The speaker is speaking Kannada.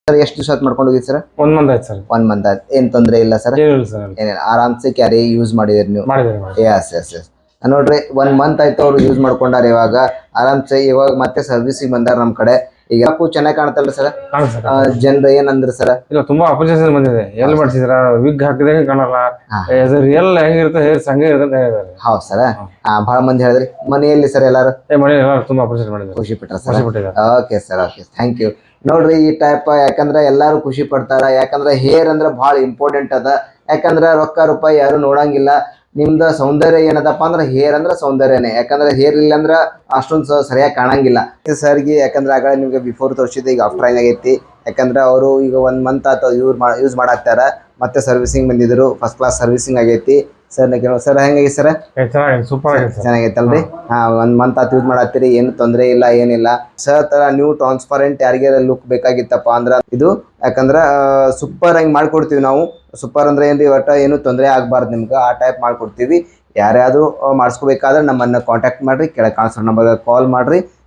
ಸರ್ ಎಷ್ಟು ದಿವಸ ಮಾಡ್ಕೊಂಡು ಹೋಗಿದ್ರಿ ಸರ್? 1 ಮಂತ್ ಆಯ್ತು ಸರ್. 1 ಮಂತ್ ಆಯ್ತು. ಏನ್ ತೊಂದರೆ ಇಲ್ಲ ಸರ್? ಏನಿಲ್ಲ ಸರ್. ಏನಿಲ್ಲ, ಆರಾಮ್ಸೆ ಕ್ಯಾರಿ ಯೂಸ್ ಮಾಡಿದ್ರಿ ನೀವು? ಮಾಡಿದ್ರಿ. Yes yes yes. ನೋಡ್ರಿ 1 ಮಂತ್ ಆಯ್ತು ಅವ್ರು ಯೂಸ್ ಮಾಡ್ಕೊಂಡಾರ. ಇವಾಗ ಆರಾಮ್ಸೆ ಇವಾಗ ಮತ್ತೆ ಸರ್ವಿಸಿಗೆ ಬಂದಾರ ನಮ್ ಕಡೆ. ಈಗ ಚೆನ್ನಾಗಿ ಕಾಣ್ತಲ್ರಿ ಸರ್? ಜನರು ಏನಂದ್ರಿ ಸರ್? ಇಲ್ಲ, ತುಂಬಾ ಅಪ್ರಿಸಿಯೇಷನ್ ಬಂದಿದೆ. ಎಲ್ಲಿ ಮಾಡ್ಸಿದ್ರ ವಿಗ್ ಹಾಕಿದಂಗೆ ಕಾಣಲ್ಲ, ರಿಯಲ್ ಹೆಂಗಿರುತ್ತೆ ಹೇರ್ ಹಂಗೆ ಇರುತ್ತೆ ಹೇಳಿದಾರೆ. ಹೌದು ಸರ್. ಬಹಳ ಮಂದಿ ಹೇಳಿದ್ರಿ. ಮನೆಯಲ್ಲಿ ಸರ್ ಎಲ್ಲಾರು ಮನೆಯಲ್ಲಿ ಎಲ್ಲರೂ ತುಂಬಾ ಅಪ್ರಿಸಿಯೇಟ್ ಮಾಡಿದ್ದಾರೆ, ಖುಷಿ ಪಟ್ಟಾರ sir? Okay sir, okay, thank you. ನೋಡ್ರಿ ಈ ಟೈಪ್ ಯಾಕಂದ್ರೆ ಎಲ್ಲಾರು ಖುಷಿ ಪಡ್ತಾರ. ಯಾಕಂದ್ರೆ ಹೇರ್ ಅಂದ್ರೆ ಬಹಳ ಇಂಪಾರ್ಟೆಂಟ್ ಅದ. ಯಾಕಂದ್ರೆ ರೊಕ್ಕ ರೂಪಾಯಿ ಯಾರು ನೋಡಂಗಿಲ್ಲ. ನಿಮ್ದ ಸೌಂದರ್ಯ ಏನದಪ್ಪ ಅಂದ್ರೆ ಹೇರ್ ಅಂದ್ರೆ ಸೌಂದರ್ಯನೇ. ಯಾಕಂದ್ರೆ ಹೇರ್ ಇಲ್ಲ ಅಂದ್ರೆ ಅಷ್ಟೊಂದು ಸರಿಯಾಗಿ ಕಾಣಂಗಿಲ್ಲ ಸರ್ಗೆ. ಯಾಕಂದ್ರೆ ಆಗ ನಿಮ್ಗೆ ಬಿಫೋರ್ ತೋರಿಸಿದ್ದು, ಈಗ ಆಫ್ಟರ್ ಆಗೈತಿ. ಯಾಕಂದ್ರೆ ಅವರು ಈಗ 1 ಮಂತ್ ಆತ ಯೂಸ್ ಮಾಡಾಕ್ತಾರ. ಮತ್ತೆ ಸರ್ವಿಸಿಂಗ್ ಬಂದಿದ್ರು, ಫಸ್ಟ್ ಕ್ಲಾಸ್ ಸರ್ವಿಸಿಂಗ್ ಆಗೈತಿ ಸರ್. ಸರ್ ಹೆಂಗಾಗಿ ಸರ್? ಸೂಪರ್ ಚೆನ್ನಾಗೈತಲ್ರಿ? 1 ಮಂತ್ ಆತ ಯೂಸ್ ಮಾಡತ್ತೀರಿ, ಏನು ತೊಂದರೆ ಇಲ್ಲ, ಏನಿಲ್ಲ ಸರ್. ತರ ನೀವು ಟ್ರಾನ್ಸ್ಪರೆಂಟ್ ಯಾರಿಗೆ ಲುಕ್ ಬೇಕಾಗಿತ್ತಪ್ಪ ಅಂದ್ರ ಇದು, ಯಾಕಂದ್ರ ಸೂಪರ್ ಹಿಂಗ್ ಮಾಡ್ಕೊಡ್ತೀವಿ ನಾವು. ಸೂಪರ್ ಅಂದ್ರೆ ಏನ್ರಿ, ಒಟ್ಟ ಏನು ತೊಂದರೆ ಆಗ್ಬಾರ್ದು ನಿಮ್ಗೆ, ಆ ಟೈಪ್ ಮಾಡ್ಕೊಡ್ತೀವಿ. ಯಾರ್ಯಾದ್ರು ಮಾಡಿಸ್ಕೋಬೇಕಾದ್ರೆ ನಮ್ಮನ್ನ ಕಾಂಟ್ಯಾಕ್ಟ್ ಮಾಡ್ರಿ, ಕೆಳಗೆ ಕಾಣಿಸೋ ನಂಬರ್ಗೆ ಕಾಲ್ ಮಾಡ್ರಿ.